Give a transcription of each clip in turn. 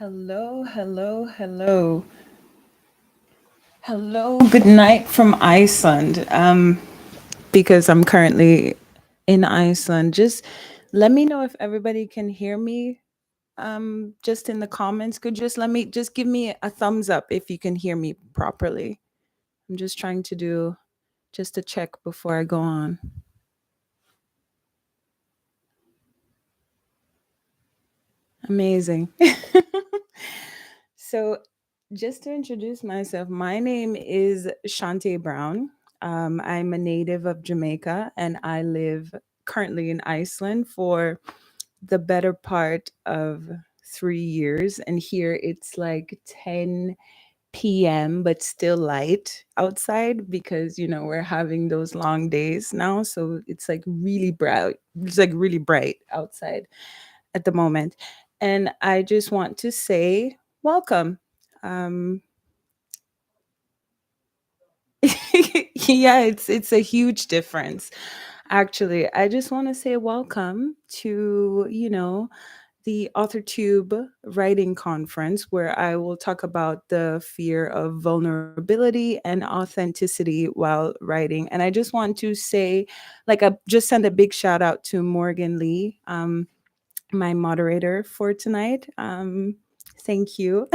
Hello, hello, hello. Hello, good night from Iceland. Because I'm currently in Iceland. Just let me know if everybody can hear me. Just in the comments, could just let me just give me a thumbs up if you can hear me properly. I'm just trying to do just a check before I go on. Amazing. So, just to introduce myself, my name is Shantae Brown. I'm a native of Jamaica and I live currently in Iceland for the better part of 3 years. And here it's like 10 p.m., but still light outside because, we're having those long days now. So it's like really bright. It's like really bright outside at the moment. And I just want to say welcome. Um, yeah, it's a huge difference. Actually, I just want to say welcome to, the AuthorTube writing conference where I will talk about the fear of vulnerability and authenticity while writing. And I just want to say, like, I just send a big shout out to Morgan Lee. My moderator for tonight. Thank you.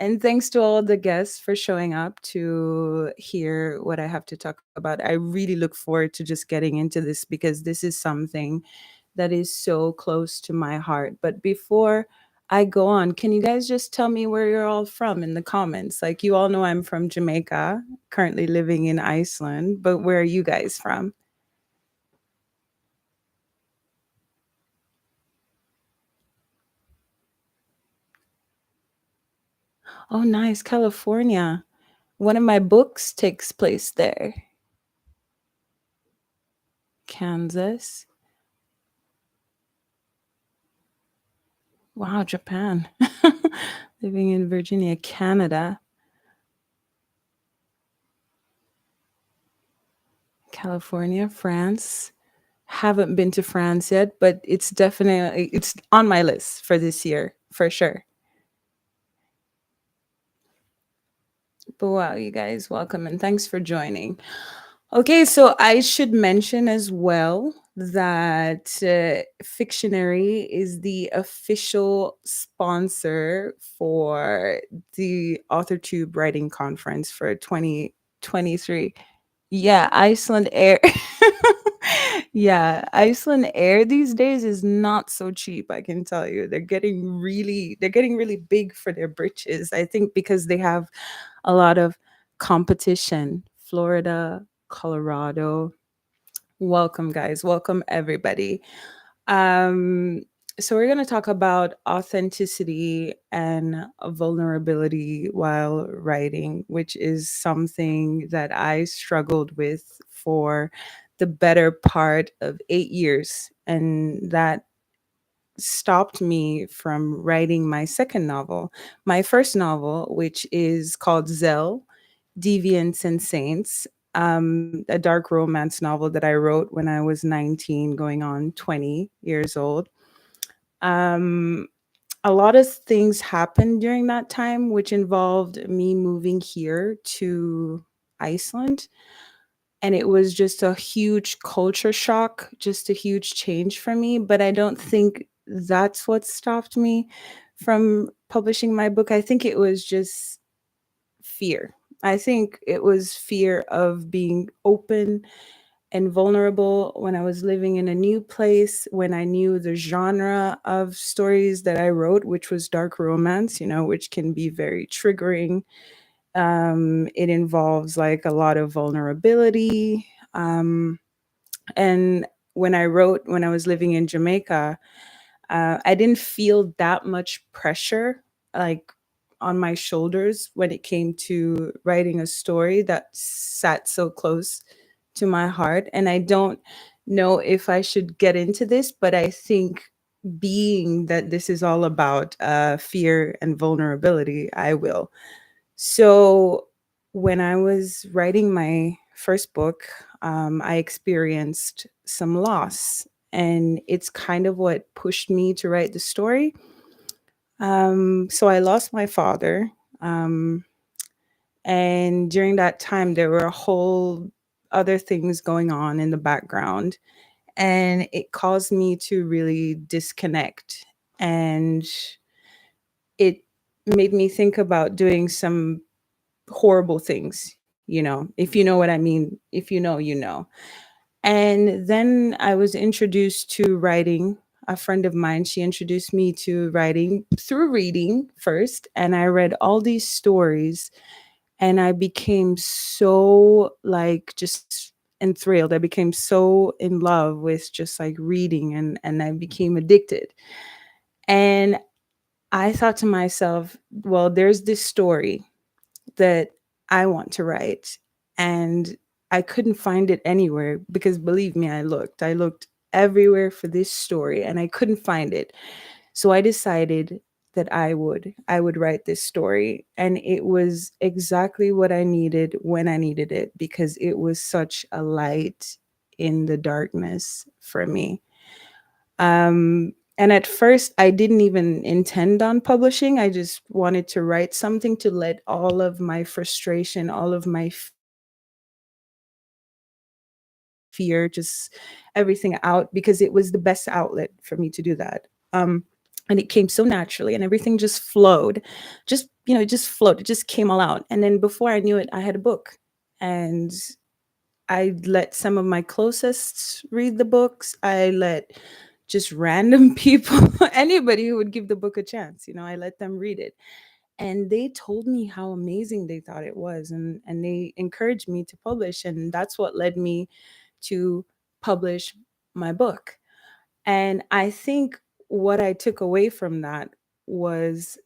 And thanks to all the guests for showing up to hear what I have to talk about. I really look forward to just getting into this because this is something that is so close to my heart. But before I go on, can you guys just tell me where you're all from in the comments? Like, you all know I'm from Jamaica, currently living in Iceland, but where are you guys from? Oh, nice, California. One of my books takes place there. Kansas. Wow, Japan. Living in Virginia, Canada, California, France. Haven't been to France yet, but it's on my list for this year for sure. But wow, you guys, welcome and thanks for joining. Okay, so I should mention as well that Fictionary is the official sponsor for the AuthorTube Writing Conference for 2023. Yeah, Iceland Air. Yeah, Iceland Air these days is not so cheap, I can tell you. They're getting really big for their britches. I think because they have a lot of competition. Florida, Colorado. Welcome, guys. Welcome, everybody. Um, so, we're going to talk about authenticity and vulnerability while writing, which is something that I struggled with for the better part of 8 years. And that stopped me from writing my second novel. My first novel, which is called Zell Deviants and Saints, a dark romance novel that I wrote when I was 19, going on 20 years old. Um, a lot of things happened during that time, which involved me moving here to Iceland. And it was just a huge culture shock, just a huge change for me. But I don't think that's what stopped me from publishing my book. I think it was just fear. I think it was fear of being open and vulnerable when I was living in a new place, when I knew the genre of stories that I wrote, which was dark romance, which can be very triggering. It involves like a lot of vulnerability. And when I was living in Jamaica, I didn't feel that much pressure like on my shoulders when it came to writing a story that sat so close to my heart. And I don't know if I should get into this, but I think being that this is all about fear and vulnerability, I will. So when I was writing my first book, I experienced some loss, and it's kind of what pushed me to write the story. So I lost my father. Um, and during that time, there were a whole other things going on in the background. And it caused me to really disconnect. And it made me think about doing some horrible things, if you know what I mean. If you know, you know. And then I was introduced to writing. A friend of mine, she introduced me to writing through reading first. And I read all these stories and I became so like just enthralled. I became so in love with just like reading and I became addicted. And I thought to myself, well, there's this story that I want to write. And I couldn't find it anywhere because believe me, I looked. I looked everywhere for this story and I couldn't find it. So I decided that I would write this story and it was exactly what I needed when I needed it because it was such a light in the darkness for me. And at first, I didn't even intend on publishing. I just wanted to write something to let all of my frustration, all of my fear, just everything out because it was the best outlet for me to do that. And it came so naturally and everything just flowed. It just flowed. It just came all out. And then before I knew it, I had a book. And I let some of my closest read the books. I let just random people, anybody who would give the book a chance, I let them read it. And they told me how amazing they thought it was and they encouraged me to publish and that's what led me to publish my book. And I think what I took away from that was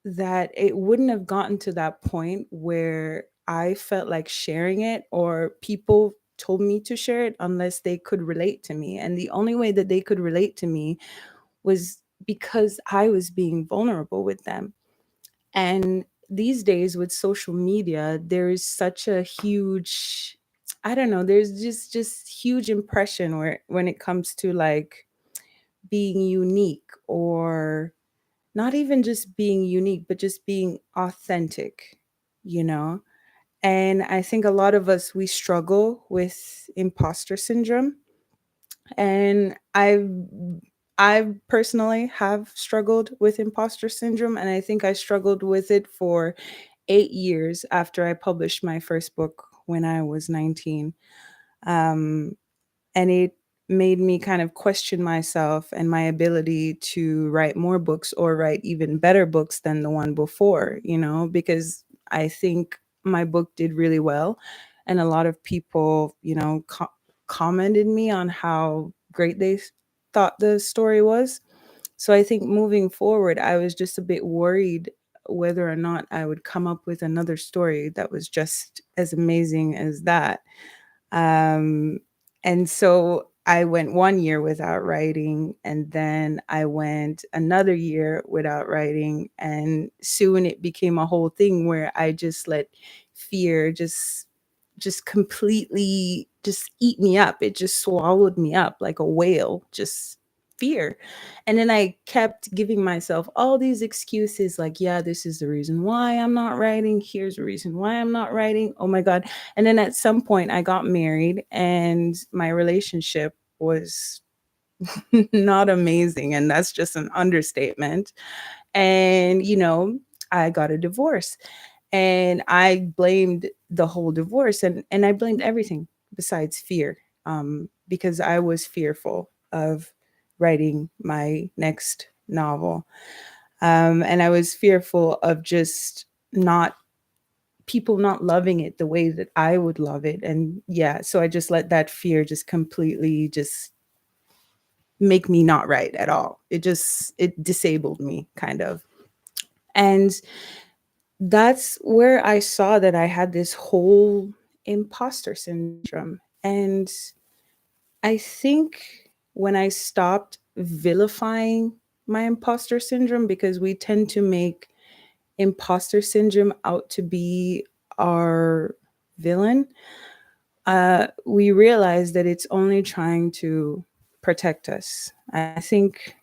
that it wouldn't have gotten to that point where I felt like sharing it or people told me to share it unless they could relate to me. And the only way that they could relate to me was because I was being vulnerable with them. And these days with social media, there is such a huge, I don't know, there's just huge impression where when it comes to like being unique or not even just being unique, but just being authentic, you know? And I think a lot of us, we struggle with imposter syndrome. And I personally have struggled with imposter syndrome. And I think I struggled with it for 8 years after I published my first book when I was 19. Um, and it made me kind of question myself and my ability to write more books or write even better books than the one before, because I think my book did really well and a lot of people, commented me on how great they thought the story was. So I think moving forward I was just a bit worried whether or not I would come up with another story that was just as amazing as that. um, and so I went 1 year without writing, and then I went another year without writing, and soon it became a whole thing where I just let fear just completely just eat me up. It just swallowed me up like a whale, just fear. And then I kept giving myself all these excuses like, yeah, this is the reason why I'm not writing. Here's the reason why I'm not writing. Oh my God. And then at some point, I got married, and my relationship was not amazing. And that's just an understatement. And, I got a divorce, and I blamed the whole divorce, and I blamed everything besides fear, because I was fearful of writing my next novel. And I was fearful of just not people not loving it the way that I would love it. And yeah, so I just let that fear just completely just make me not write at all. It disabled me kind of. And that's where I saw that I had this whole imposter syndrome. And I think when I stopped vilifying my imposter syndrome, because we tend to make imposter syndrome out to be our villain, we realize that it's only trying to protect us. I think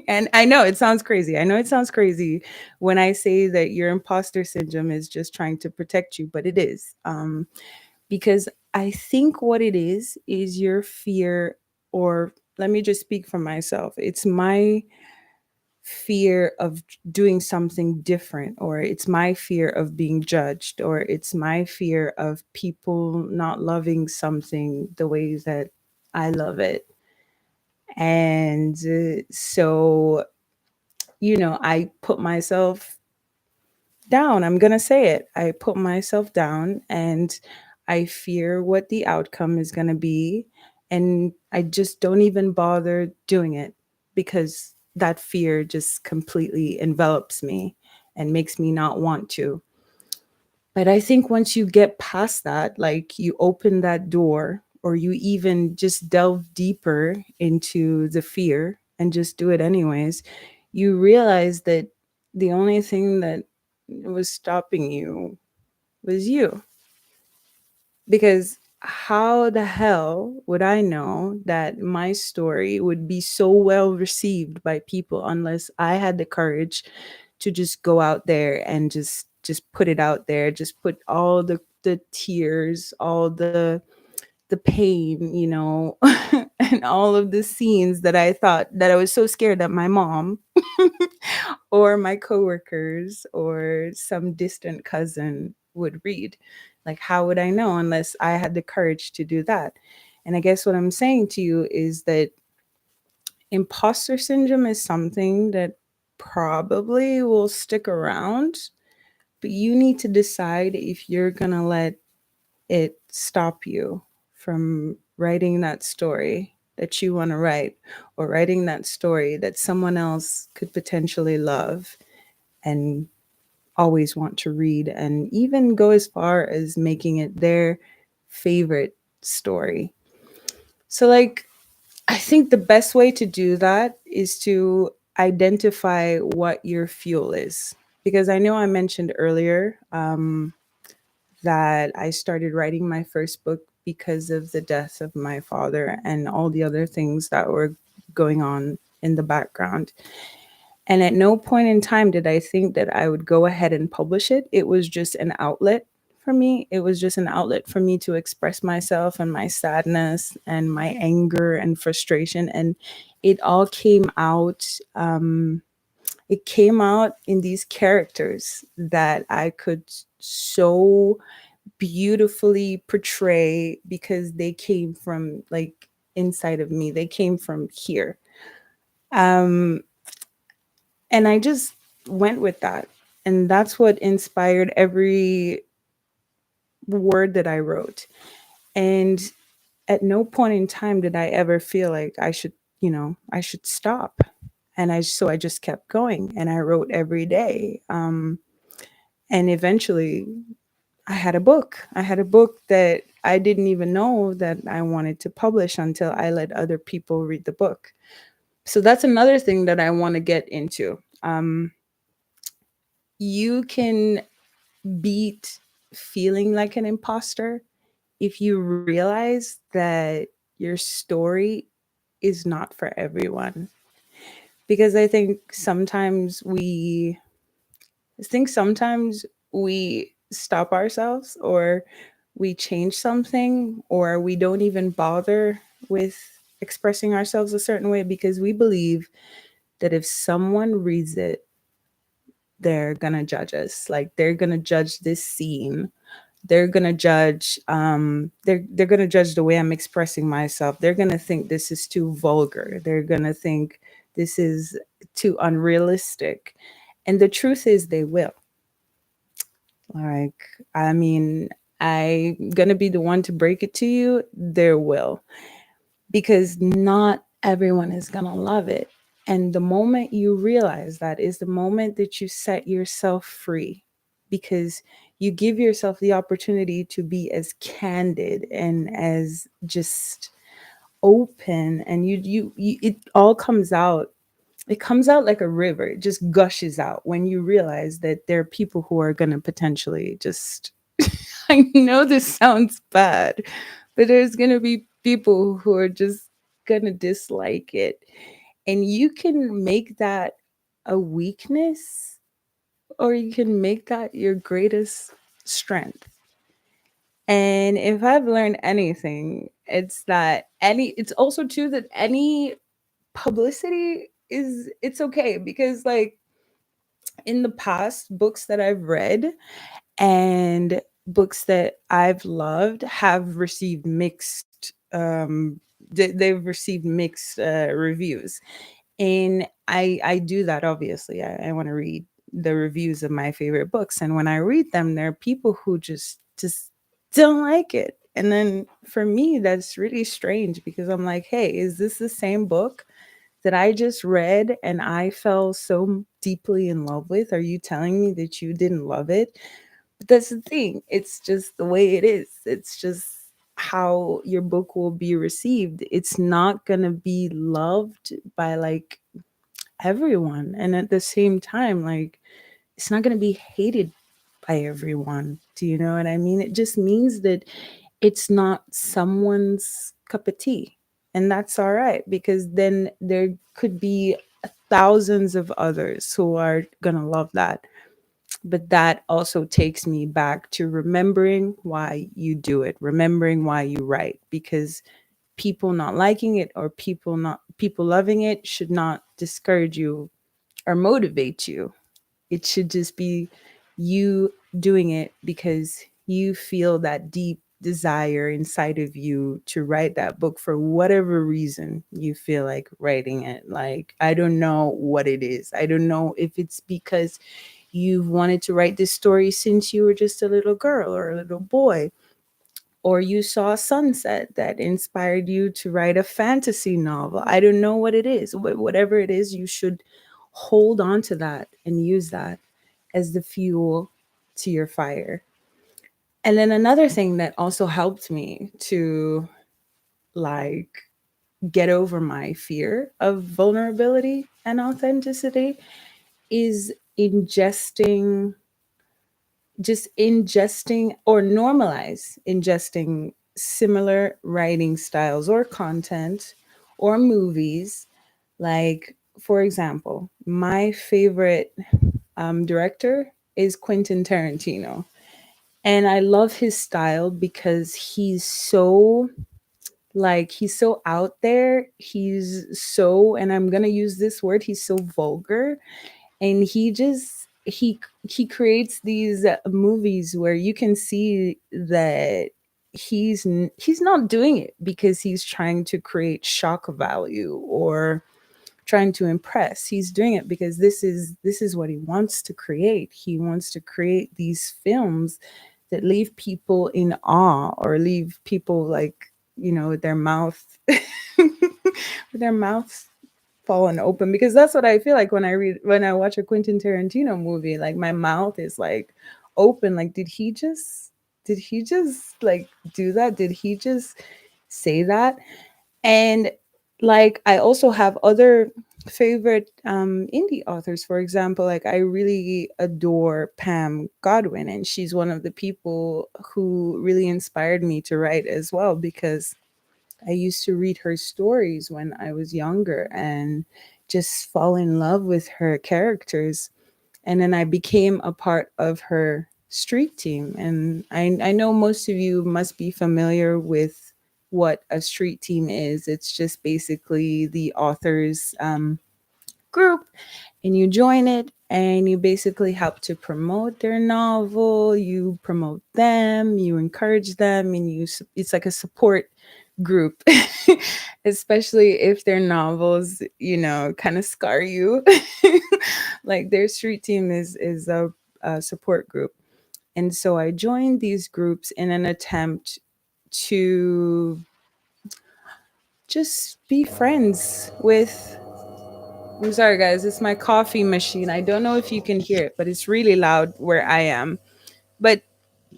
And I know it sounds crazy. I know it sounds crazy when I say that your imposter syndrome is just trying to protect you, but it is. Because I think what it is your fear, or let me just speak for myself. It's my fear of doing something different, or it's my fear of being judged, or it's my fear of people not loving something the way that I love it. And so, I put myself down. I'm going to say it. I put myself down and I fear what the outcome is going to be. And I just don't even bother doing it because that fear just completely envelops me and makes me not want to. But I think once you get past that, like you open that door, or you even just delve deeper into the fear and just do it anyways, you realize that the only thing that was stopping you was you. Because how the hell would I know that my story would be so well received by people unless I had the courage to just go out there and just put it out there, just put all the tears, all the pain, and all of the scenes that I thought that I was so scared that my mom or my coworkers or some distant cousin would read. Like, how would I know unless I had the courage to do that? And I guess what I'm saying to you is that imposter syndrome is something that probably will stick around, but you need to decide if you're going to let it stop you from writing that story that you want to write, or writing that story that someone else could potentially love and always want to read, and even go as far as making it their favorite story. So, like, I think the best way to do that is to identify what your fuel is. Because I know I mentioned earlier that I started writing my first book because of the death of my father and all the other things that were going on in the background. And at no point in time did I think that I would go ahead and publish it. It was just an outlet for me. It was just an outlet for me to express myself and my sadness and my anger and frustration. And it all came out. It came out in these characters that I could so beautifully portray because they came from like inside of me. They came from here. Um, and I just went with that. And that's what inspired every word that I wrote. And at no point in time did I ever feel like I should stop. And I just kept going and I wrote every day. And eventually I had a book. I had a book that I didn't even know that I wanted to publish until I let other people read the book. So that's another thing that I want to get into. You can beat feeling like an imposter if you realize that your story is not for everyone. Because I think sometimes we stop ourselves, or we change something, or we don't even bother with expressing ourselves a certain way because we believe that if someone reads it, they're gonna judge us. Like, they're gonna judge this scene. They're gonna judge the way I'm expressing myself. They're gonna think this is too vulgar. They're gonna think this is too unrealistic. And the truth is they will. Like, I mean, I'm gonna be the one to break it to you. There will. Because not everyone is gonna love it. And the moment you realize that is the moment that you set yourself free, because you give yourself the opportunity to be as candid and as just open, and you it all comes out. It comes out like a river. It just gushes out when you realize that there are people who are going to potentially just I know this sounds bad, but there's going to be people who are just going to dislike it. And you can make that a weakness, or you can make that your greatest strength. And if I've learned anything, it's that it's also true that any publicity is, it's okay, because like in the past, books that I've read and books that I've loved have received mixed they've received mixed reviews. And I do that, obviously. I want to read the reviews of my favorite books, and when I read them, there are people who just don't like it. And then for me, that's really strange, because I'm like, hey, is this the same book that I just read and I fell so deeply in love with? Are you telling me that you didn't love it? But that's the thing. It's just the way it is. It's just how your book will be received. It's not going to be loved by like everyone. And at the same time, like, it's not going to be hated by everyone. Do you know what I mean? It just means that it's not someone's cup of tea. And that's all right, because then there could be thousands of others who are going to love that. But that also takes me back to remembering why you do it, remembering why you write, because people not liking it or people loving it should not discourage you or motivate you. It should just be you doing it because you feel that deep desire inside of you to write that book for whatever reason you feel like writing it. Like, I don't know what it is. I don't know if it's because you've wanted to write this story since you were just a little girl or a little boy, or you saw a sunset that inspired you to write a fantasy novel. I don't know what it is. Whatever it is, you should hold on to that and use that as the fuel to your fire. And then another thing that also helped me to like get over my fear of vulnerability and authenticity is ingesting or normalize ingesting similar writing styles or content or movies. Like, for example, my favorite director is Quentin Tarantino. And I love his style because he's so out there. He's so, and I'm going to use this word, he's so vulgar. And he creates these movies where you can see that he's not doing it because he's trying to create shock value or trying to impress. He's doing it because this is what he wants to create. He wants to create these films that leave people in awe or leave people like, with their mouth with their mouths fallen open, because that's what I feel like when I watch a Quentin Tarantino movie. Like, my mouth is like open. Like, did he just like do that? Did he just say that? And like, I also have other favorite indie authors. For example, like, I really adore Pam Godwin, and she's one of the people who really inspired me to write as well, because I used to read her stories when I was younger and just fall in love with her characters. And then I became a part of her street team. And I know most of you must be familiar with what a street team is. It's just basically the author's group, and you join it and you basically help to promote their novel. You promote them, you encourage them, and it's like a support group. Especially if their novels, kind of scar you. Like, their street team is a support group. And so I joined these groups in an attempt to just be friends with. I'm sorry, guys, it's my coffee machine. I don't know if you can hear it, but it's really loud where I am. But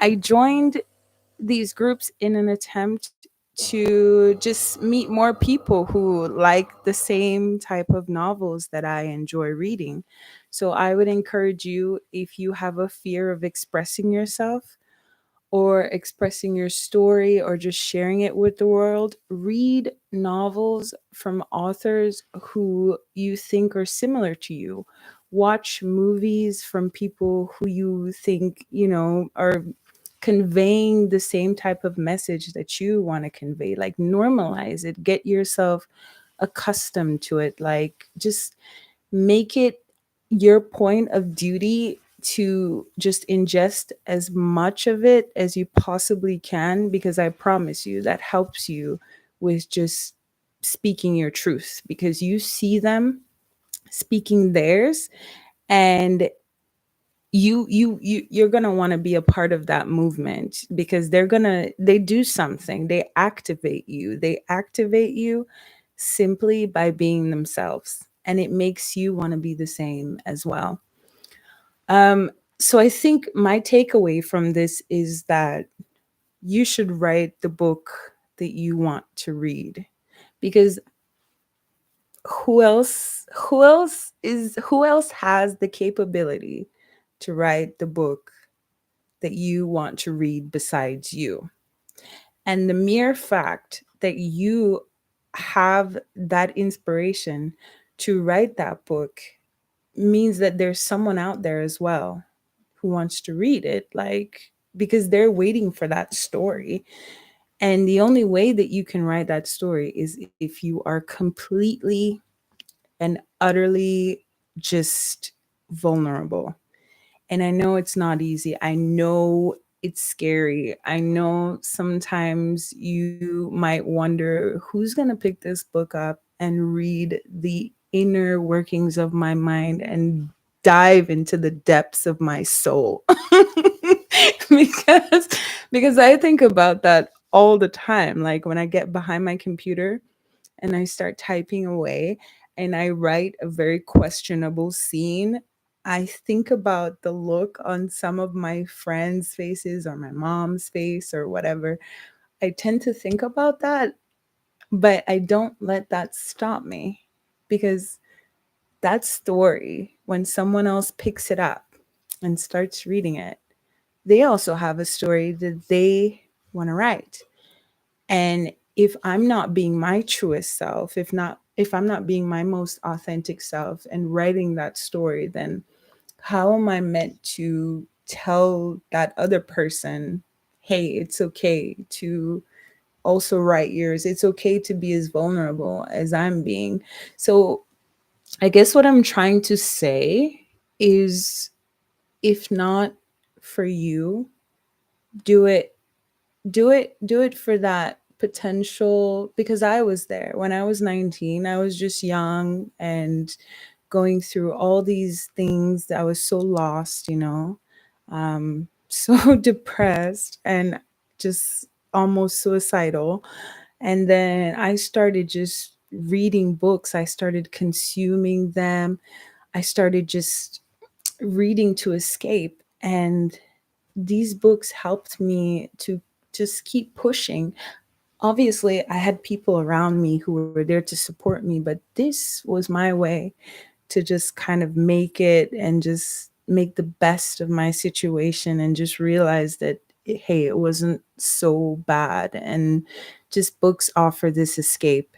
I joined these groups in an attempt to just meet more people who like the same type of novels that I enjoy reading. So I would encourage you, if you have a fear of expressing yourself, or expressing your story or just sharing it with the world, read novels from authors who you think are similar to you. Watch movies from people who you think, are conveying the same type of message that you want to convey. Like, normalize it, get yourself accustomed to it. Like, just make it your point of duty to just ingest as much of it as you possibly can, because I promise you that helps you with just speaking your truth, because you see them speaking theirs, and you're going to want to be a part of that movement, because they do something, they activate you simply by being themselves, and it makes you want to be the same as well. So I think my takeaway from this is that you should write the book that you want to read, because who else has the capability to write the book that you want to read besides you? And the mere fact that you have that inspiration to write that book means that there's someone out there as well who wants to read it, like, because they're waiting for that story. And the only way that you can write that story is if you are completely and utterly just vulnerable. And I know it's not easy. I know it's scary. I know sometimes you might wonder who's going to pick this book up and read the inner workings of my mind and dive into the depths of my soul. because because I think about that all the time. Like, when I get behind my computer and I start typing away and I write a very questionable scene, I think about the look on some of my friends' faces or my mom's face or whatever. I tend to think about that, but I don't let that stop me, because that story, when someone else picks it up and starts reading it, they also have a story that they want to write. And if I'm not being my truest self, if I'm not being my most authentic self and writing that story, then how am I meant to tell that other person, hey, it's okay to also write yours. It's okay to be as vulnerable as I'm being. So I guess what I'm trying to say is, if not for you, do it do it for that potential, because I was there when I was 19. I was just young and going through all these things. I was so lost, so depressed and just almost suicidal. And then I started just reading books. I started consuming them. I started just reading to escape. And these books helped me to just keep pushing. Obviously, I had people around me who were there to support me, but this was my way to just kind of make it and just make the best of my situation and just realize that, hey, it wasn't so bad. And just books offer this escape.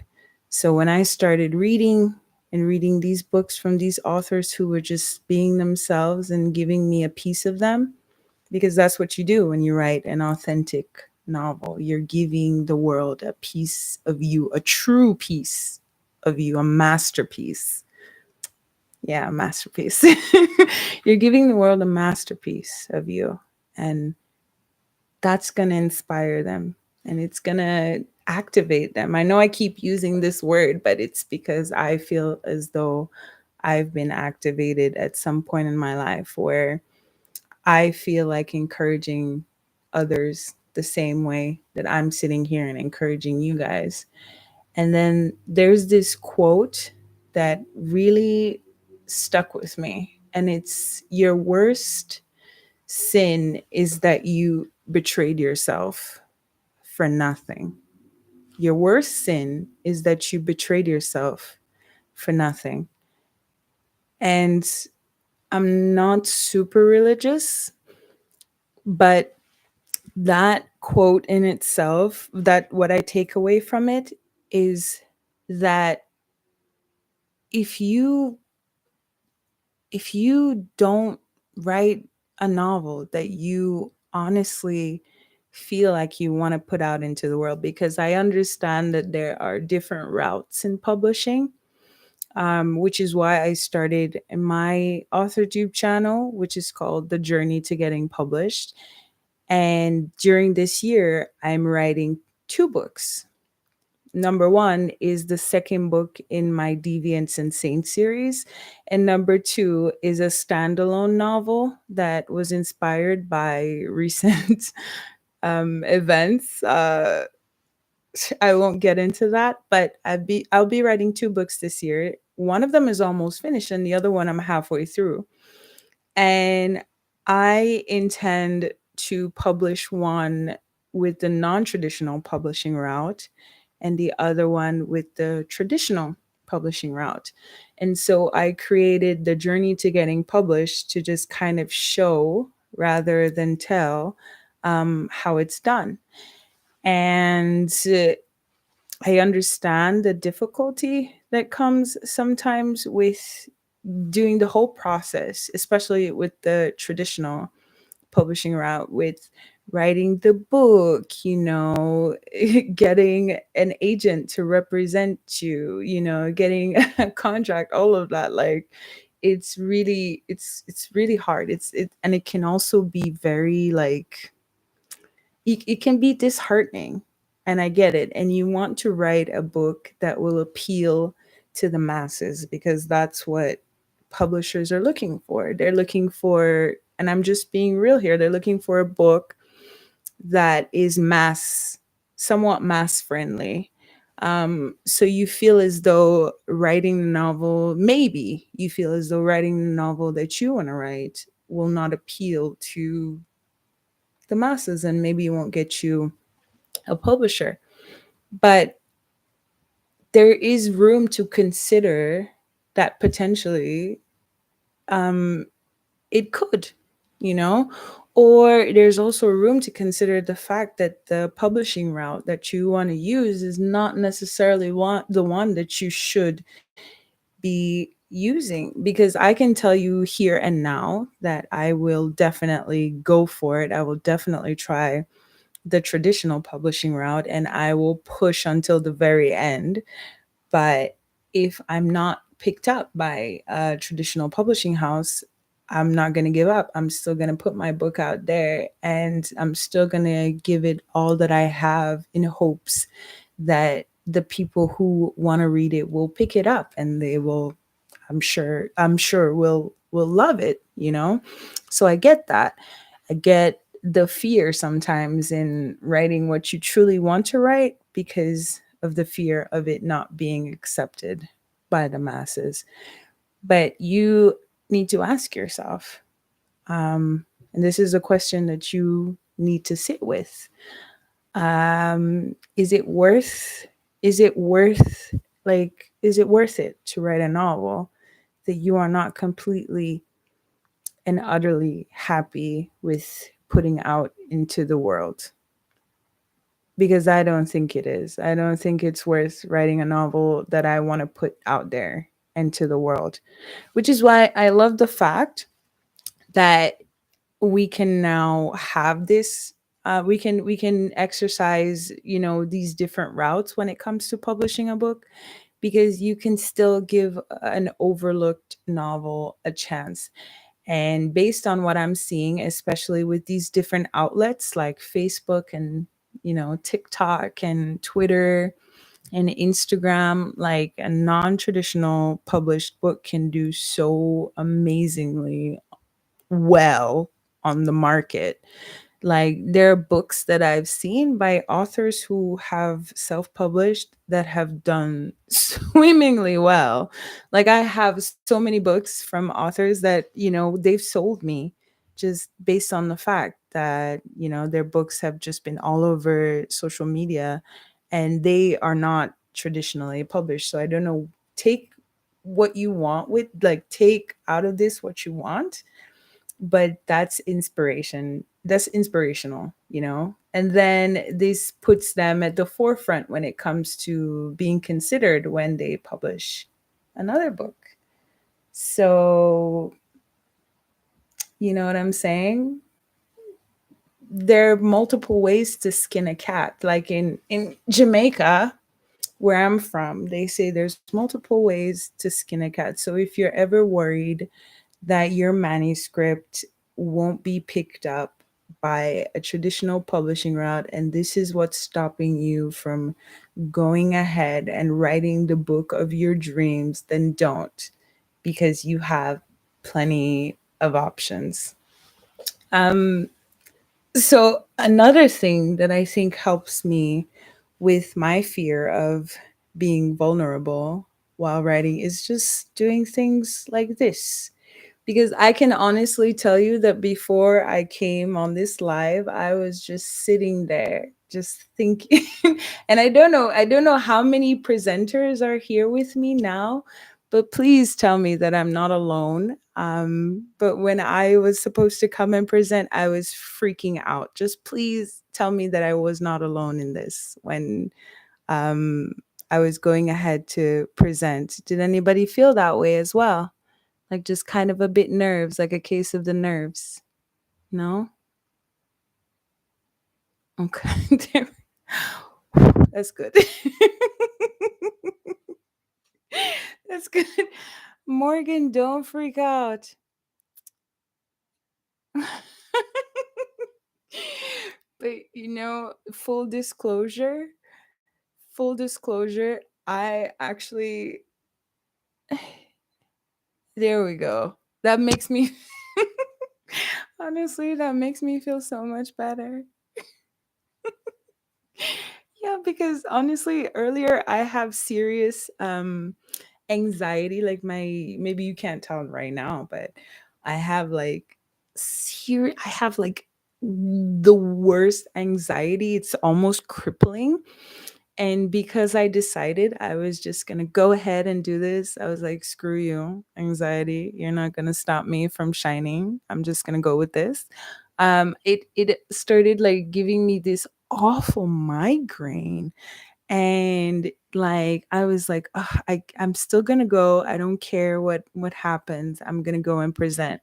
So when I started reading and reading these books from these authors who were just being themselves and giving me a piece of them, because that's what you do when you write an authentic novel. You're giving the world a piece of you, a true piece of you, a masterpiece. Yeah, a masterpiece. You're giving the world a masterpiece of you. And that's going to inspire them and it's going to activate them. I know I keep using this word, but it's because I feel as though I've been activated at some point in my life where I feel like encouraging others the same way that I'm sitting here and encouraging you guys. And then there's this quote that really stuck with me, and it's, your worst sin is that you betrayed yourself for nothing. Your worst sin is that you betrayed yourself for nothing. And I'm not super religious, but That quote in itself, that what I take away from it is that if you if you don't write a novel that you honestly feel like you want to put out into the world, because I understand that there are different routes in publishing, which is why I started my AuthorTube channel, which is called The Journey to Getting Published. And during this year, I'm writing two books. Number one is the second book in my Deviants and Saints series. And number two is a standalone novel that was inspired by recent events. I won't get into that, but I'll be writing two books this year. One of them is almost finished, and the other one I'm halfway through. And I intend to publish one with the non-traditional publishing route and the other one with the traditional publishing route. And so I created the journey to getting published to just kind of show rather than tell how it's done. And I understand the difficulty that comes sometimes with doing the whole process, especially with the traditional publishing route, with writing the book, getting an agent to represent you, getting a contract, all of that. Like it's really hard. And it can also be very like it can be disheartening, and I get it. And you want to write a book that will appeal to the masses, because that's what publishers are looking for. They're looking for, and I'm just being real here, they're looking for a book that is somewhat mass friendly. So you feel as though writing the novel, maybe you feel as though writing the novel that you want to write will not appeal to the masses, and maybe it won't get you a publisher. But there is room to consider that potentially um, it could, you know, or there's also room to consider the fact that the publishing route that you want to use is not necessarily the one that you should be using. Because I can tell you here and now that I will definitely go for it. I will definitely try the traditional publishing route, and I will push until the very end. But if I'm not picked up by a traditional publishing house, I'm not going to give up. I'm still going to put my book out there, and I'm still going to give it all that I have in hopes that the people who want to read it will pick it up, and they will, I'm sure will love it, you know? So I get that. I get the fear sometimes in writing what you truly want to write, because of the fear of it not being accepted by the masses. But you need to ask yourself, and this is a question that you need to sit with. Is it worth? Is it worth? Is it worth it to write a novel that you are not completely and utterly happy with putting out into the world? Because I don't think it is. I don't think it's worth writing a novel that I want to put out there into the world, which is why I love the fact that we can now have this. We can exercise, these different routes when it comes to publishing a book, because you can still give an overlooked novel a chance. And based on what I'm seeing, especially with these different outlets like Facebook and, TikTok and Twitter and Instagram, like a non traditional published book can do so amazingly well on the market. Like there are books that I've seen by authors who have self-published that have done swimmingly well. Like I have so many books from authors that, they've sold me just based on the fact that, their books have just been all over social media, and they are not traditionally published. So I don't know, take what you want with, like, take out of this what you want, but that's inspiration that's inspirational, you know? And then this puts them at the forefront when it comes to being considered when they publish another book. So, you know what I'm saying? There are multiple ways to skin a cat. Like in Jamaica, where I'm from, they say there's multiple ways to skin a cat. So if you're ever worried that your manuscript won't be picked up by a traditional publishing route, and this is what's stopping you from going ahead and writing the book of your dreams, then don't, because you have plenty of options. Um, so, another thing that I think helps me with my fear of being vulnerable while writing is just doing things like this. Because I can honestly tell you that before I came on this live, I was just sitting there, just thinking. And I don't know how many presenters are here with me now, but please tell me that I'm not alone. But when I was supposed to come and present, I was freaking out. Just please tell me that I was not alone in this when um, I was going ahead to present. Did anybody feel that way as well? Like just kind of a bit nerves, like a case of the nerves. No? Okay. That's good. That's good. Morgan, don't freak out. But full disclosure, I actually there we go. That makes me honestly, that makes me feel so much better. Yeah, because honestly, earlier I have serious anxiety. Like my maybe you can't tell right now, but I have like I have like the worst anxiety. It's almost crippling. And because I decided I was just gonna go ahead and do this, I was like, screw you, anxiety. You're not gonna stop me from shining. I'm just gonna go with this. It started like giving me this awful migraine, and like I was like, "Ugh, I'm still gonna go. I don't care what happens. I'm gonna go and present."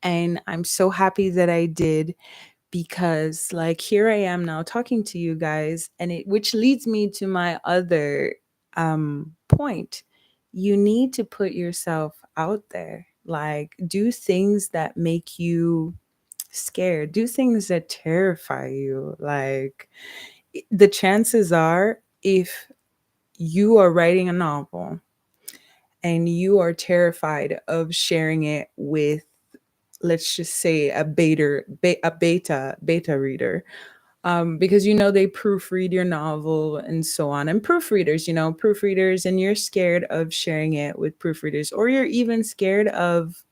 And I'm so happy that I did, because like here I am now talking to you guys, and it which leads me to my other point. You need to put yourself out there. Like do things that make you scared. Do things that terrify you. Like the chances are, if you are writing a novel and you are terrified of sharing it with, let's just say, a beta reader, because they proofread your novel and so on, and proofreaders, and you're scared of sharing it with proofreaders, or you're even scared of,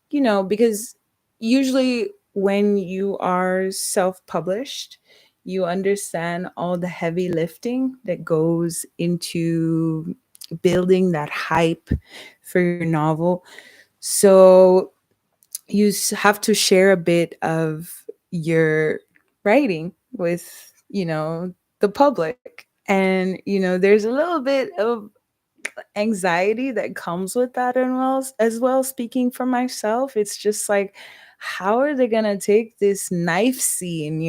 because usually when you are self-published, you understand all the heavy lifting that goes into building that hype for your novel. So you have to share a bit of your writing with, the public. And, there's a little bit of anxiety that comes with that, and as well, speaking for myself, it's just like, how are they gonna take this knife scene,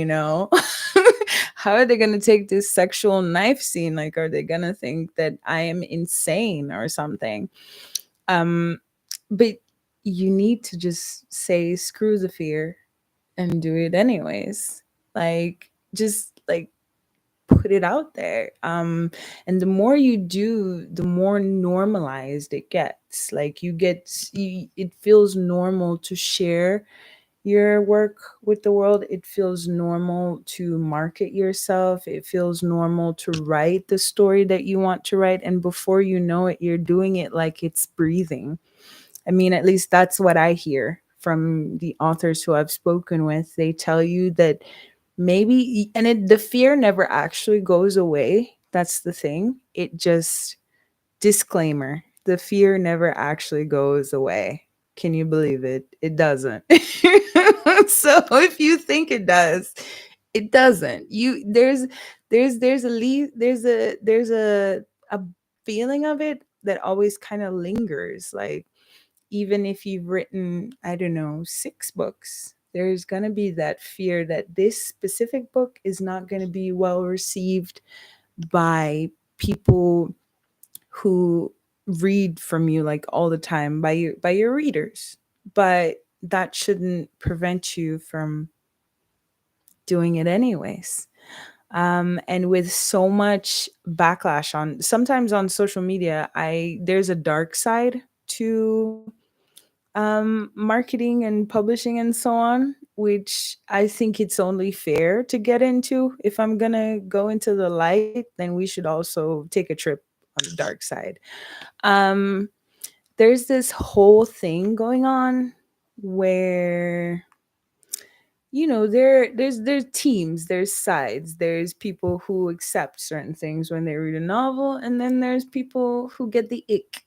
how are they gonna take this sexual knife scene? Like, are they gonna think that I am insane or something? um but you need to just say screw the fear and do it anyways. Like, just like put it out there. And the more you do, the more normalized it gets. Like it feels normal to share your work with the world. It feels normal to market yourself. It feels normal to write the story that you want to write, and before you know it, you're doing it like it's breathing. I mean, at least that's what I hear from the authors who I've spoken with. They tell you that maybe, and the fear never actually goes away. That's the thing. It just, disclaimer, the fear never actually goes away. Can you believe it? It doesn't. So if you think it does, it doesn't. You there's a there's a feeling of it that always kind of lingers. Like even if you've written, I don't know, 6 books, there's going to be that fear that this specific book is not going to be well received by people who read from you like all the time, by your readers. But that shouldn't prevent you from doing it anyways. And with so much backlash on sometimes on social media, I there's a dark side to marketing and publishing and so on, which I think it's only fair to get into. If I'm gonna go into the light, then we should also take a trip on the dark side. Um, there's this whole thing going on where there's teams, there's sides, there's people who accept certain things when they read a novel, and then there's people who get the ick.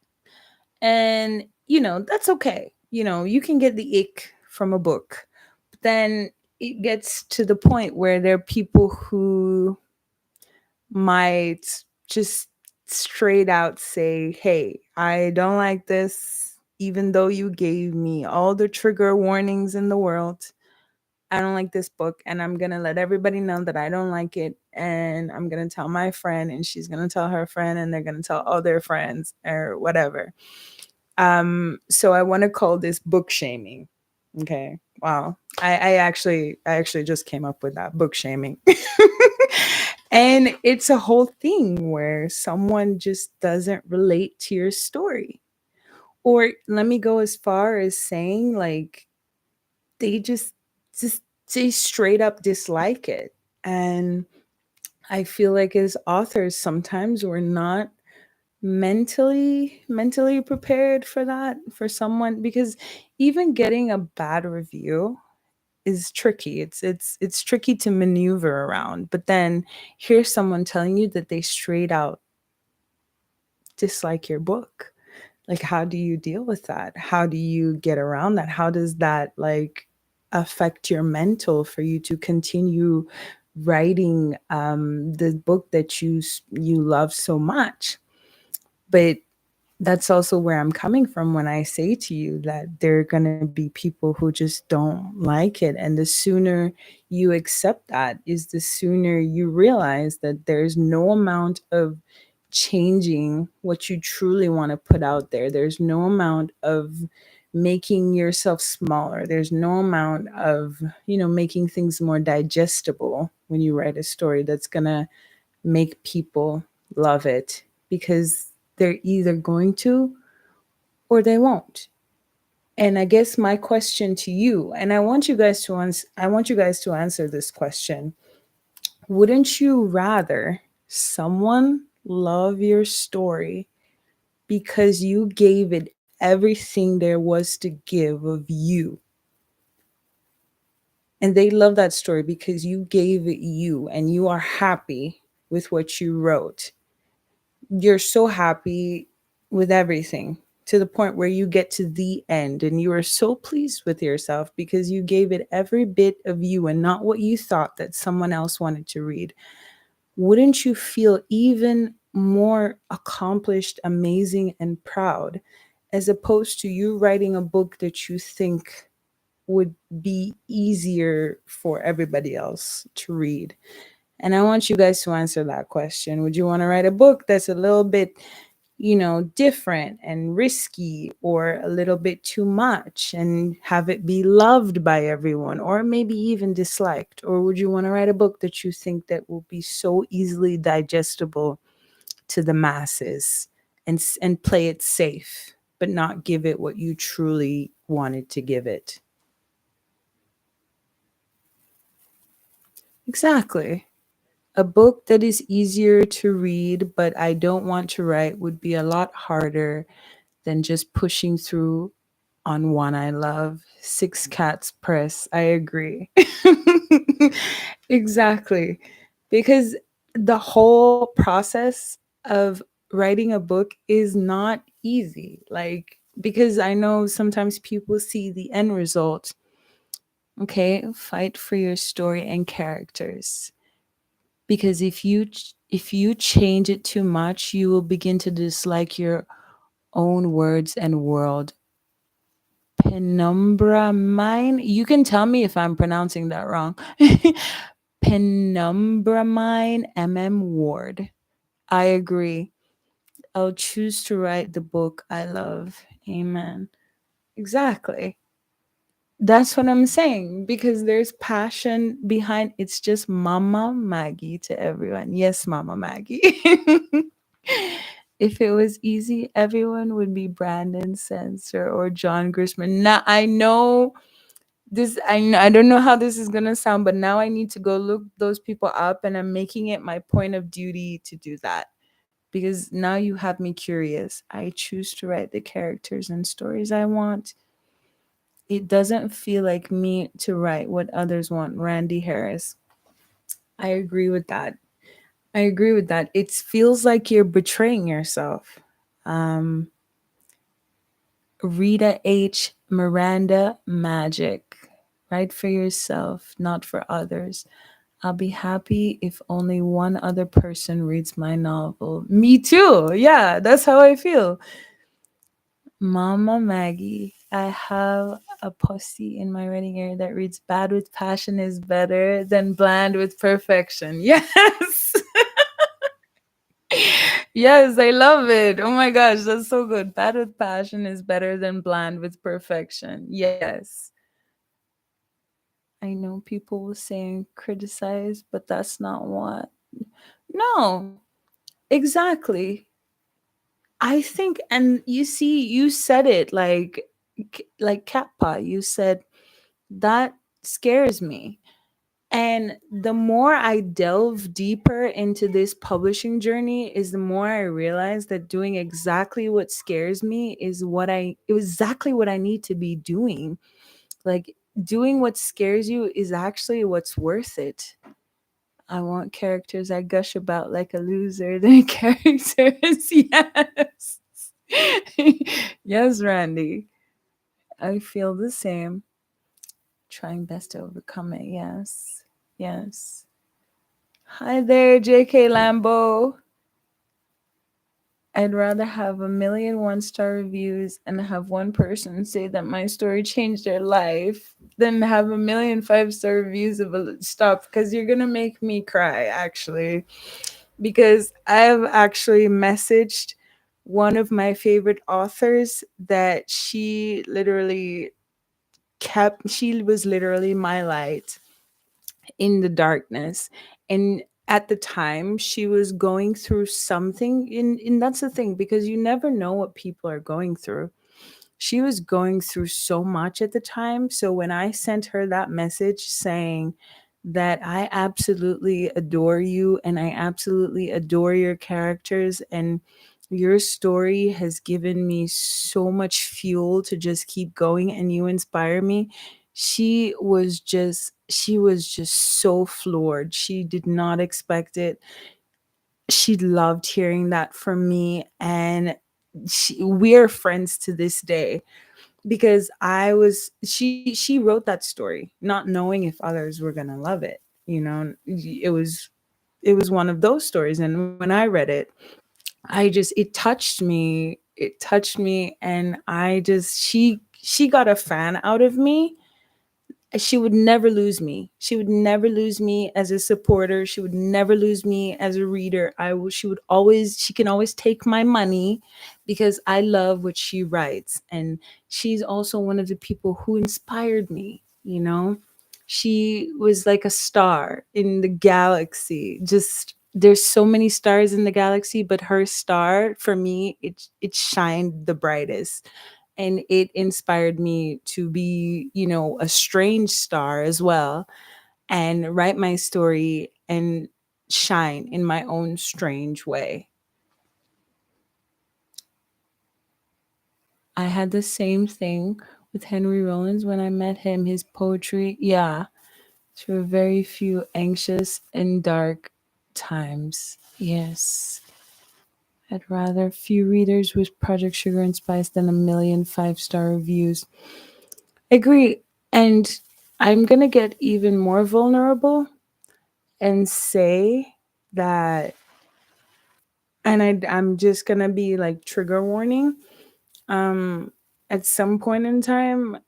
And that's okay. You can get the ick from a book, but then it gets to the point where there are people who might just straight out say, hey, I don't like this, even though you gave me all the trigger warnings in the world. I don't like this book, and I'm going to let everybody know that I don't like it. And I'm going to tell my friend, and she's going to tell her friend, and they're going to tell all their friends or whatever. So I want to call this book shaming. Okay. Wow. I actually just came up with that, book shaming. And it's a whole thing where someone just doesn't relate to your story. Or let me go as far as saying like they just they straight up dislike it. And I feel like as authors sometimes we're not mentally prepared for that, for someone, because even getting a bad review is tricky. It's tricky to maneuver around. But then here's someone telling you that they straight out dislike your book. Like how do you deal with that? How do you get around that? How does that like affect your mental for you to continue writing the book that you love so much? But that's also where I'm coming from when I say to you that there are going to be people who just don't like it. And the sooner you accept that is the sooner you realize that there's no amount of changing what you truly want to put out there. There's no amount of making yourself smaller. There's no amount of, making things more digestible when you write a story that's going to make people love it, because they're either going to or they won't. And I guess my question to you, and I want you guys to answer this question. Wouldn't you rather someone love your story because you gave it everything there was to give of you? And they love that story because you gave it you and you are happy with what you wrote. You're so happy with everything to the point where you get to the end and you are so pleased with yourself because you gave it every bit of you and not what you thought that someone else wanted to read. Wouldn't you feel even more accomplished, amazing, and proud, as opposed to you writing a book that you think would be easier for everybody else to read? And I want you guys to answer that question. Would you want to write a book that's a little bit, different and risky, or a little bit too much, and have it be loved by everyone or maybe even disliked? Or would you want to write a book that you think that will be so easily digestible to the masses, and play it safe, but not give it what you truly wanted to give it? Exactly. A book that is easier to read, but I don't want to write, would be a lot harder than just pushing through on one I love. Six Cats Press. I agree. Exactly. Because the whole process of writing a book is not easy. Like, because I know sometimes people see the end result Okay, fight for your story and characters. Because if you change it too much, you will begin to dislike your own words and world. Penumbra mine. You can tell me if I'm pronouncing that wrong. Penumbra mine. Ward. I agree. I'll choose to write the book I love. Amen. Exactly. That's what I'm saying because there's passion behind it's just Mama Maggie to everyone. Yes, Mama Maggie. If it was easy, everyone would be Brandon Sensor or John Grisham. Now I know this I don't know how this is going to sound, but now I need to go look those people up and I'm making it my point of duty to do that because now you have me curious. I choose to write the characters and stories I want. It doesn't feel like me to write what others want. Randy Harris. I agree with that. I agree with that. It feels like you're betraying yourself. Um, Rita H. Miranda Magic. Write for yourself, not for others. I'll be happy if only one other person reads my novel. Me too. Yeah, that's how I feel. Mama Maggie, I have a pussy in my writing area that reads bad with passion is better than bland with perfection. Yes. Yes, I love it. Oh my gosh, that's so good. Bad with passion is better than bland with perfection. Yes. I know people will say and criticize, but that's not what. No, exactly. I think, and you see, you said it like Kappa. You said that scares me. And the more I delve deeper into this publishing journey, is the more I realize that doing exactly what scares me is exactly what I need to be doing. Like doing what scares you is actually what's worth it. I want characters I gush about like a loser than characters. Yes. Yes, Randy. I feel the same. Trying best to overcome it. Yes. Yes. Hi there, JK Lambo. I'd rather have a million one-star reviews and have one person say that my story changed their life than have a million five-star reviews of a stop because you're gonna make me cry actually. Because I've actually messaged one of my favorite authors that she was literally my light in the darkness. And at the time she was going through something and that's the thing because you never know what people are going through. She was going through so much at the time. So when I sent her that message saying that I absolutely adore you and I absolutely adore your characters and your story has given me so much fuel to just keep going and you inspire me. She was just so floored. She did not expect it. She loved hearing that from me and we're friends to this day because she wrote that story not knowing if others were going to love it. It was one of those stories and when I read it, it touched me. It touched me and she got a fan out of me. She would never lose me. She would never lose me as a supporter. She would never lose me as a reader. She can always take my money because I love what she writes. And she's also one of the people who inspired me. She was like a star in the galaxy. Just there's so many stars in the galaxy, but her star for me, it shined the brightest and it inspired me to be a strange star as well and write my story and shine in my own strange way. I had the same thing with Henry Rollins when I met him. His poetry, yeah, through very few anxious and dark times. Yes, I'd rather few readers with Project Sugar and Spice than a million five-star reviews. Agree. And I'm going to get even more vulnerable and say that, and I'm just going to be like trigger warning. Um, at some point in time,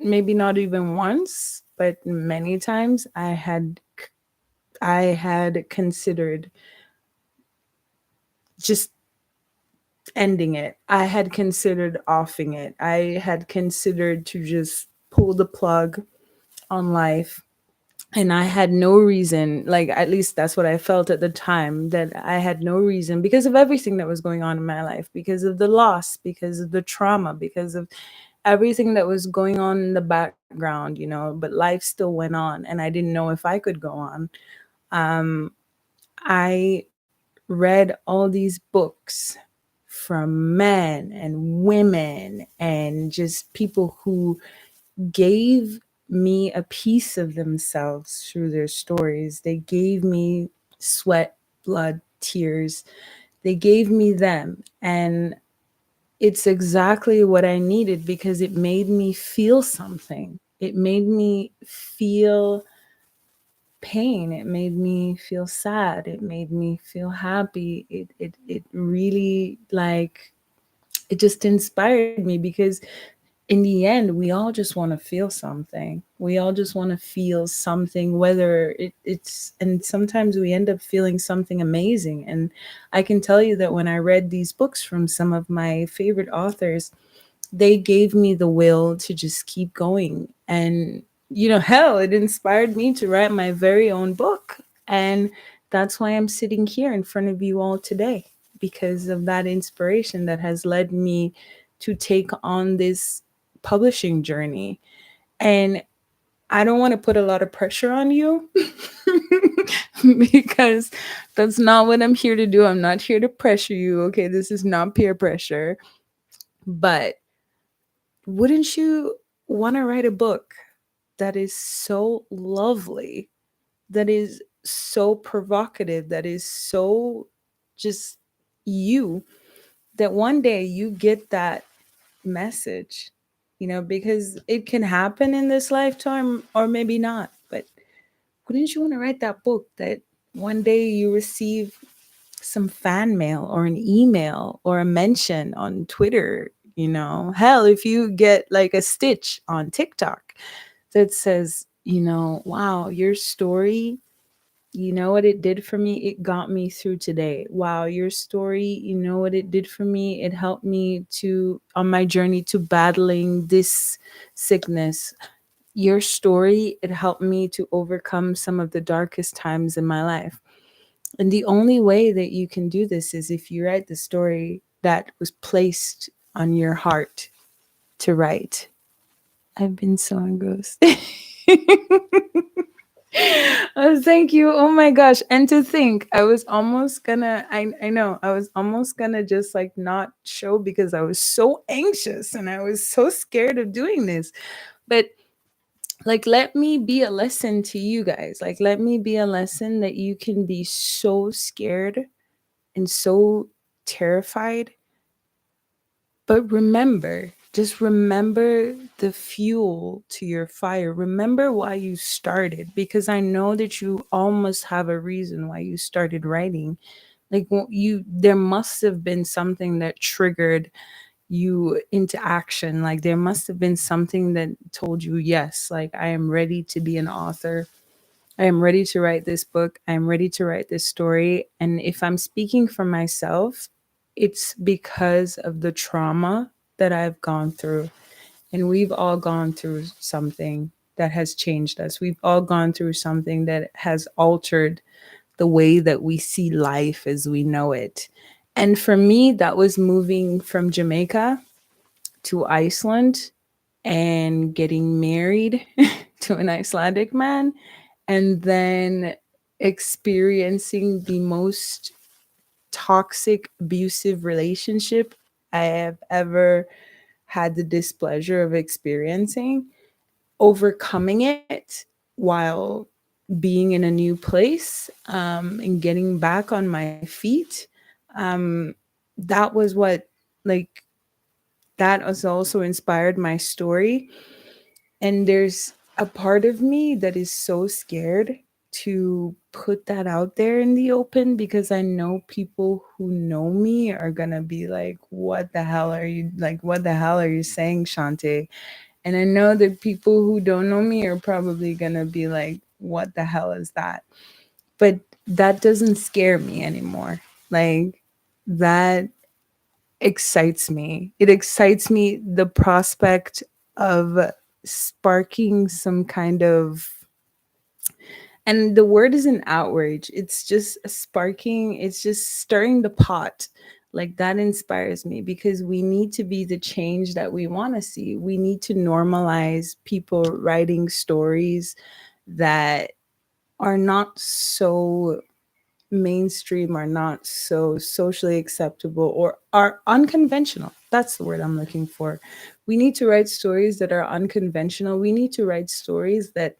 maybe not even once, but many times, I had considered just ending it. I had considered offing it. I had considered to just pull the plug on life. And I had no reason, like, at least that's what I felt at the time, that I had no reason because of everything that was going on in my life, because of the loss, because of the trauma, because of everything that was going on in the background, but life still went on and I didn't know if I could go on. Um, I read all these books from men and women and just people who gave me a piece of themselves through their stories. They gave me sweat, blood, tears. They gave me them. And it's exactly what I needed because it made me feel something. It made me feel pain. It made me feel sad. It made me feel happy. It really, like, it just inspired me because in the end, we all just want to feel something. We all just want to feel something, whether and sometimes we end up feeling something amazing. And I can tell you that when I read these books from some of my favorite authors, they gave me the will to just keep going. And, hell, it inspired me to write my very own book. And that's why I'm sitting here in front of you all today, because of that inspiration that has led me to take on this publishing journey. And I don't want to put a lot of pressure on you because that's not what I'm here to do. I'm not here to pressure you. Okay. This is not peer pressure. But wouldn't you want to write a book that is so lovely, that is so provocative, that is so just you, that one day you get that message, because it can happen in this lifetime or maybe not. But wouldn't you want to write that book that one day you receive some fan mail or an email or a mention on Twitter? Hell, if you get like a stitch on TikTok that says, wow, your story, you know what it did for me? It got me through today. Wow, your story, you know what it did for me? It helped me to on my journey to battling this sickness. Your story, it helped me to overcome some of the darkest times in my life. And the only way that you can do this is if you write the story that was placed on your heart to write. I've been so engrossed. Oh, thank you. Oh my gosh. And to think, I was almost gonna, I know, I was almost gonna just like not show because I was so anxious and I was so scared of doing this. But like, let me be a lesson to you guys. Like, let me be a lesson that you can be so scared and so terrified. But remember, just remember the fuel to your fire. Remember why you started, because I know that you almost have a reason why you started writing. Like, there must have been something that triggered you into action. Like, there must have been something that told you, yes, like, I am ready to be an author. I am ready to write this book. I am ready to write this story. And if I'm speaking for myself, it's because of the trauma that I've gone through. And we've all gone through something that has changed us. We've all gone through something that has altered the way that we see life as we know it. And for me, that was moving from Jamaica to Iceland and getting married to an Icelandic man, and then experiencing the most toxic, abusive relationship I have ever had the displeasure of experiencing, overcoming it while being in a new place, and getting back on my feet. Um, that was what, like, that has also inspired my story. And there's a part of me that is so scared to put that out there in the open because I know people who know me are gonna be like, "What the hell are you like? What the hell are you saying, Shante?" And I know that people who don't know me are probably gonna be like, "What the hell is that?" But that doesn't scare me anymore. Like that excites me. It excites me the prospect of sparking some kind of, and the word isn't outrage, it's just sparking, it's just stirring the pot. Like that inspires me because we need to be the change that we want to see. We need to normalize people writing stories that are not so mainstream, are not so socially acceptable, or are unconventional. That's the word I'm looking for. We need to write stories that are unconventional. We need to write stories that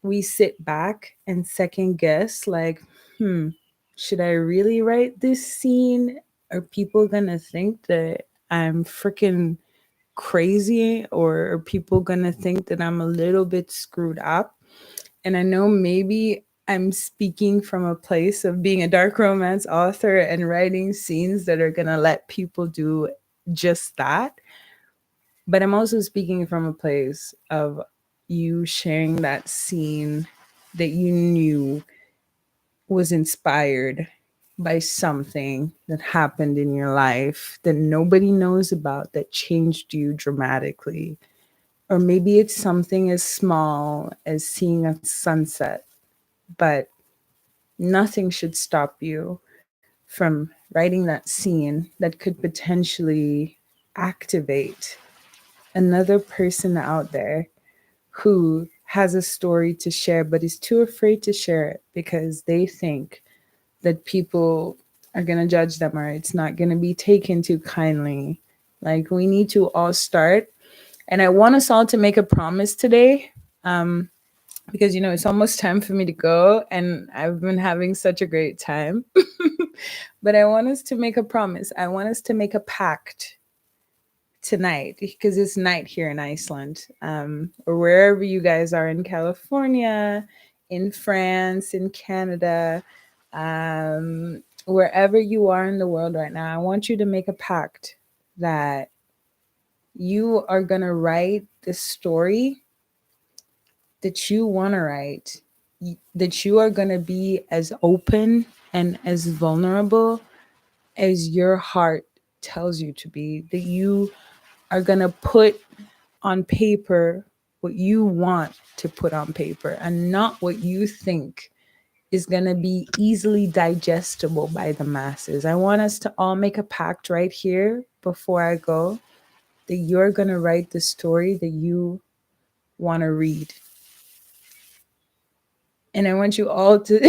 we sit back and second guess, like, hmm, should I really write this scene? Are people gonna think that I'm freaking crazy? Or are people gonna think that I'm a little bit screwed up? And I know maybe I'm speaking from a place of being a dark romance author and writing scenes that are gonna let people do just that. But I'm also speaking from a place of you sharing that scene that you knew was inspired by something that happened in your life that nobody knows about, that changed you dramatically. Or maybe it's something as small as seeing a sunset, but nothing should stop you from writing that scene that could potentially activate another person out there who has a story to share but is too afraid to share it because they think that people are going to judge them or it's not going to be taken too kindly. Like, we need to all start. And I want us all to make a promise today, um, because, it's almost time for me to go. And I've been having such a great time. But I want us to make a promise. I want us to make a pact tonight because it's night here in Iceland, or wherever you guys are, in California, in France, in Canada, wherever you are in the world right now. I want you to make a pact that you are going to write the story that you want to write, that you are going to be as open and as vulnerable as your heart tells you to be, that you are going to put on paper what you want to put on paper and not what you think is going to be easily digestible by the masses. I want us to all make a pact right here before I go that you're going to write the story that you want to read. And I want you all to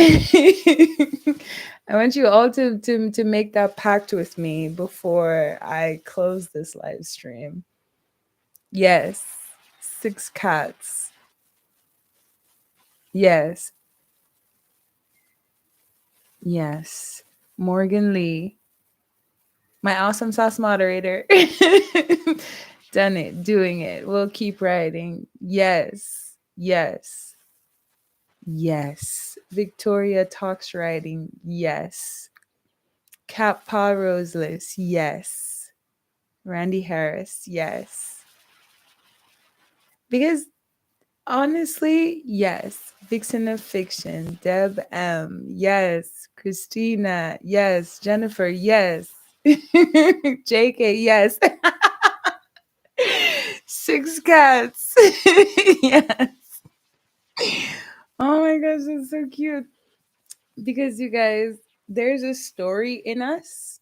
I want you all to make that pact with me before I close this live stream. Yes. Six cats. Yes. Yes. Morgan Lee, my awesome sauce moderator. Done it, doing it. We'll keep writing. Yes. Yes. Yes. Victoria talks writing. Yes. Cat Paw Roseless. Yes. Randy Harris. Yes. Because honestly, yes. Vixen of Fiction. Deb M. Yes. Christina. Yes. Jennifer. Yes. JK. Yes. Six cats. Yes. Oh my gosh, that's so cute. Because you guys, there's a story in us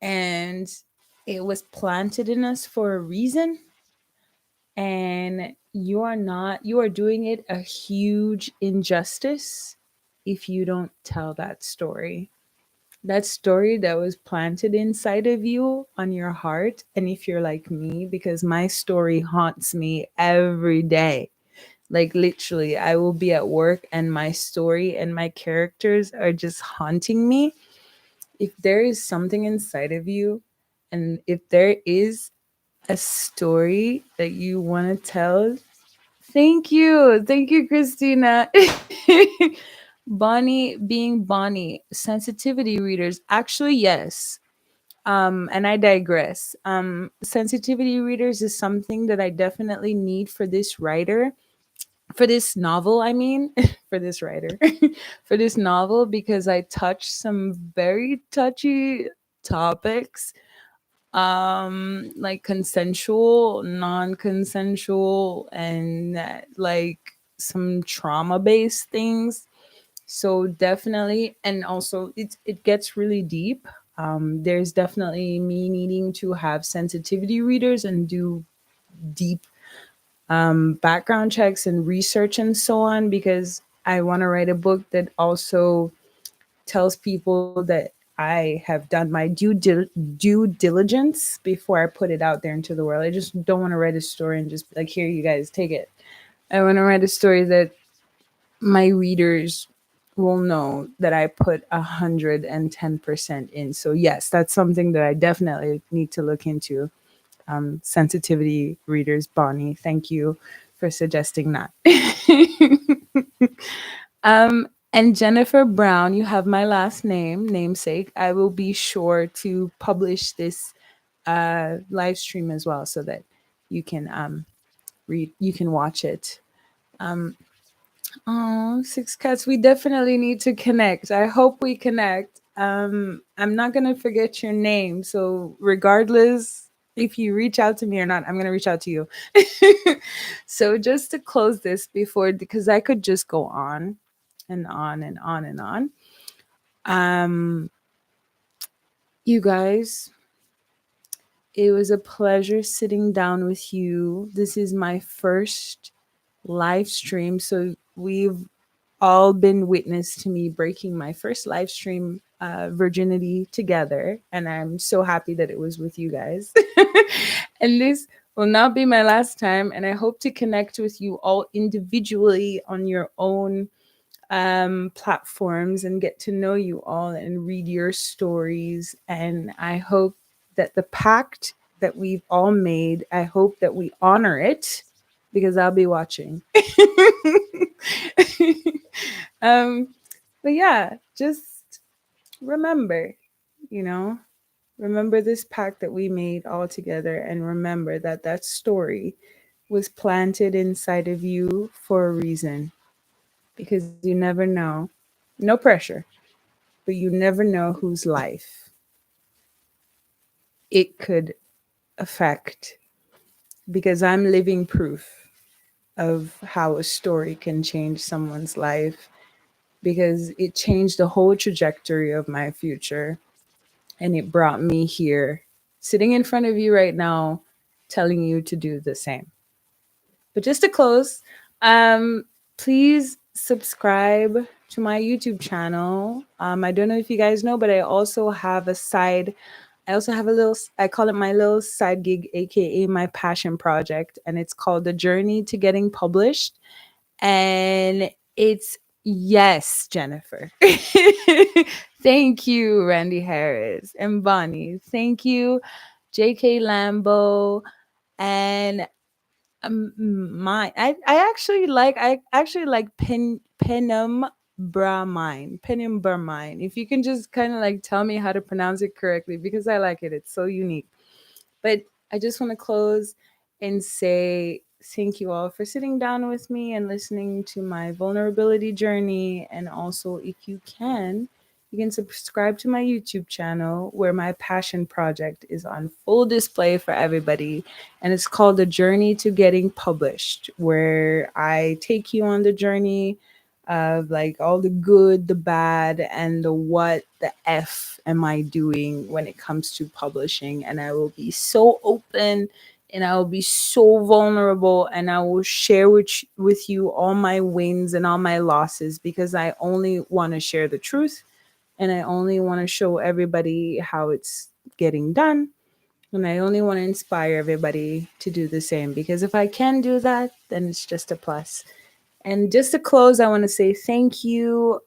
and it was planted in us for a reason. And you are doing it a huge injustice if you don't tell that story. That story that was planted inside of you on your heart. And if you're like me, because my story haunts me every day. Like literally, I will be at work and my story and my characters are just haunting me. If there is something inside of you, and if there is a story that you want to tell, Thank you. Thank you, Christina. Bonnie being Bonnie, sensitivity readers. Actually, yes. And I digress. Sensitivity readers is something that I definitely need for this writer, for this novel, I mean, for this writer, for this novel, because I touch some very touchy topics, like consensual, non-consensual, and like some trauma based things. So definitely, and also it gets really deep. There's definitely me needing to have sensitivity readers and do deep background checks and research and so on, because I want to write a book that also tells people that I have done my due diligence before I put it out there into the world. I just don't want to write a story and just be like, here, you guys, take it. I want to write a story that my readers will know that I put 110% in. So yes, that's something that I definitely need to look into. Sensitivity readers, Bonnie, thank you for suggesting that. And Jennifer Brown, you have my last name, namesake. I will be sure to publish this live stream as well, so that you can read, you can watch it. Oh, Six Cats, we definitely need to connect. I hope we connect. I'm not gonna forget your name, so regardless if you reach out to me or not, I'm gonna reach out to you. So just to close this before, because I could just go on and on and on and on. Um, you guys, it was a pleasure sitting down with you. This is my first live stream, so we've all been witness to me breaking my first live stream virginity together, and I'm so happy that it was with you guys. And this will not be my last time, and I hope to connect with you all individually on your own platforms and get to know you all and read your stories. And I hope that the pact that we've all made, I hope that we honor it, because I'll be watching. um, but yeah, just remember, you know, remember this pact that we made all together, and remember that that story was planted inside of you for a reason, because you never know. No pressure, but you never know whose life it could affect, because I'm living proof of how a story can change someone's life, because it changed the whole trajectory of my future, and it brought me here, sitting in front of you right now, telling you to do the same. But just to close, please subscribe to my YouTube channel. I don't know if you guys know, but I also have a side. I also have a little. I call it my little side gig, aka my passion project, and it's called The Journey to Getting Published. And it's, yes, Jennifer. Thank you, Randy Harris and Bonnie. Thank you, J.K. Lambo, and I actually like Penum Bramine. If you can just kind of like tell me how to pronounce it correctly, because I like it. It's so unique. But I just want to close and say thank you all for sitting down with me and listening to my vulnerability journey. And also, if you can subscribe to my YouTube channel, where my passion project is on full display for everybody. And it's called The Journey to Getting Published, where I take you on the journey of like all the good, the bad, and the what the F am I doing when it comes to publishing. And I will be so open, and I will be so vulnerable, and I will share with you all my wins and all my losses, because I only want to share the truth, and I only want to show everybody how it's getting done. And I only want to inspire everybody to do the same, because if I can do that, then it's just a plus. And just to close, I want to say thank you,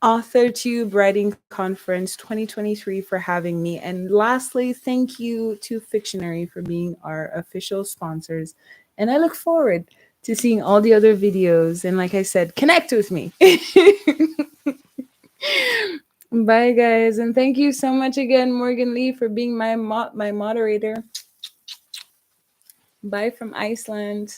AuthorTube Writing Conference 2023, for having me. And lastly, thank you to Fictionary for being our official sponsors. And I look forward to seeing all the other videos. And like I said, connect with me. Bye, guys. And thank you so much again, Morgan Lee, for being my moderator. Bye from Iceland.